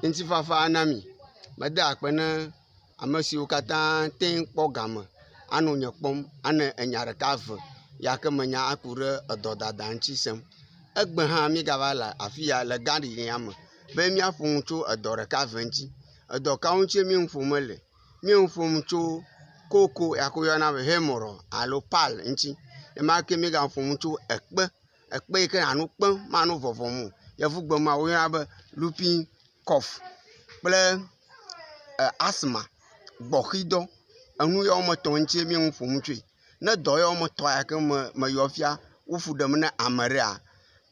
ŋti fafa anami mede akpe ne ame siwo katã teŋ kpɔ game anɔ nye kpɔm ane enya ɖeka ve yake menya aku ɖe edɔdada ŋuti sem. Egbe hã mígava le afi ya le gaɖiɖia me be míaƒo ŋu tso edɔ ɖeka ve ŋuti. Edɔ kawo ŋuti mí ŋu ƒom le? Mí ŋu ƒom tso koko yake woyɔna be hemorrhoid alo pal ŋuti. Emake míga ƒom tso ekpe yi ke nanu kpem manu vɔvɔm o. Yevugbe ma woyɔna be looping cough kple asthma gbɔxidɔ. Enu yawo me tɔ̃ ŋuti mí ŋu ƒom tsoe. Ne dɔ yawo me tɔ yake me yɔ fia woƒu ɖem ne ame ɖea,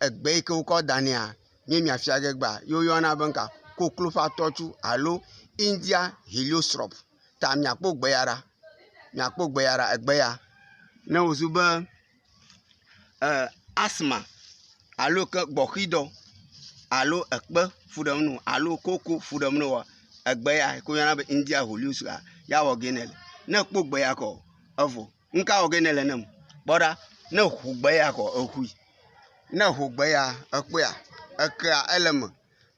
egbe yi ke wokɔ danɛa míafia ge gbea yɔna be nka koklo ƒe atɔtsu alo India heliotrope. Ta miakpɔ gbe ya ɖa. Miakpɔ gbe ya ɖa egbe ya. Ne wòzu be asthma alo ke gbɔxidɔ alo ekpe fu ɖem no alo koko fu ɖem no wa egbe ya ko yɔna be India heliotrope ya wɔ ge ne le. Ne kpɔ gbe ya kɔ evo. Ŋka wɔ ge ne le nem. Kpɔɖa ne ʋu gbe ya kɔ ehui. Ne ʋu gbe ya ekpɔa ekea ele me.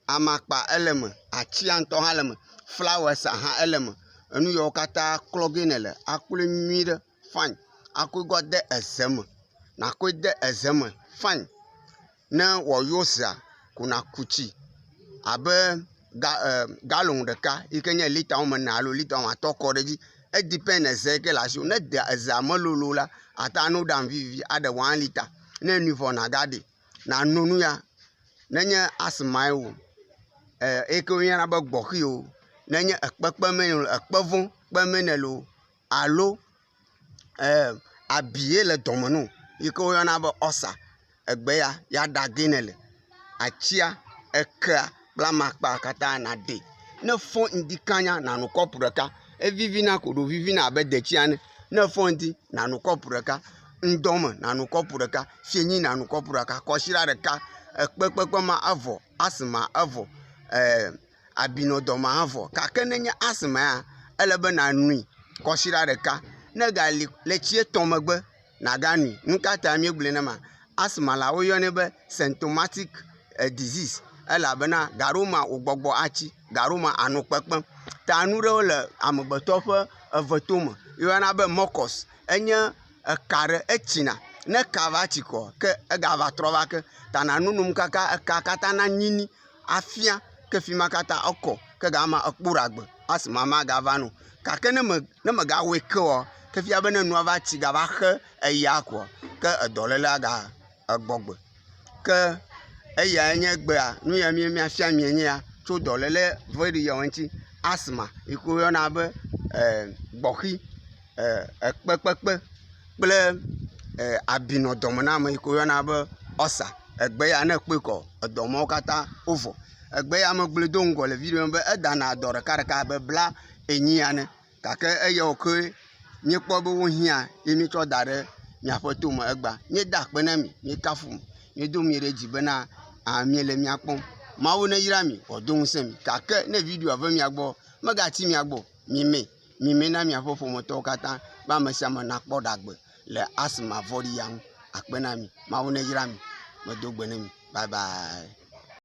Amakpa ele me. Atsia ŋutɔ hã le me. Flowers hã ele me. Enu yawo katã klɔ ge ne le. Akplɔe nyui ɖe fine. Akɔe gɔ de eze me. Nakɔe de eze me fine. Ne wòyɔ zea ko naku tsi abe galon ɖeka yi ke nye lita wɔme 4 alo lita wɔme 5 kɔ ɖe dzi. Edepend eze yi ke le asiwò. Ne ezea melolo la ata no ɖam vivi aɖe 1 lita. Ne nui vɔ nagaɖi nano nu ya. Nenye asthma ye o, yi ke woyɔna be gbɔxi o, nenye ekpekpeme o, ekpevɔ kpeme ne le o, alo abi ye le dɔme no yi ke woyɔna be ulcer, egbe ya ɖa ge ne le. Atsia, ekea kple amakpa katã naɖe. Ne fɔ ŋdi kanya nanu kɔpu ɖeka. Evivina ko ɖo vivina abe detsi ene. Ne fɔ ŋdi nanu kɔpu ɖeka. Ŋdɔ me nanu kɔpu ɖeka. Fienyi nanu kɔpu ɖeka. Kɔsiɖa ɖeka. Ekpekpekpema evɔ. Asthma evɔ. Abinɔdɔme hã vɔ. Gake ne nye asthma ya ele be nanui kɔsiɖa ɖeka. Ne gali le tsi etɔ̃ megbe naganui. Nuka ta míegblɔe ne ma? Asthma la woyɔnɛ be symptomatic disease elabena gaɖoma wo gbɔgbɔ atsi, gaɖoma anu kpekpem. Ta nu ɖewo le amegbetɔ ƒe evetome yɔna be mucus. Enye eka ɖe etsina. Ne eka va tsi kɔ ke egava trɔ va ke ta nanonom kaka eka katã nanyini afia ke fi ma katã ekɔ ke gama ekpo ɖe agbe. Asthma magava no. Gake ne megawɔe ke o ke fia be ne nua va tsi gava xe eya koa ke edɔléle aga egbɔgbe. Ke eya nye gbea nu ya míafia mie nye ya tso dɔléle veɖi yawo ŋuti. Asthma yi ke woyɔna be gbɔxi, ekpekpekpe kple abinɔdɔmename yi ke woyɔna be ulcer. Egbe ya ne kpɔe kɔ edɔmewo katã wovɔ. Egbe ya megblɔe do ŋgɔ le viɖio be edana dɔ ɖeka abe bla enyi ane. Gake eyawo ke míekpɔ be wohiã ye míetsɔ da ɖe miaƒe tome egbea. Míeda akpe na mi, míekafu, míedo mi ɖe dzi bena miele míakpɔm. Mawu neyra mi wòado ŋusẽ mi. Gake ne viɖioa ve mia gbɔ megati mia gbɔ, mime na miaƒe ƒometɔwo katã be ame sia ame nakpɔ ɖagbe le asthma vɔɖi ya ŋu. Akpe na mi. Mawu neyra mi. Medo gbe ne mi. Bye bye.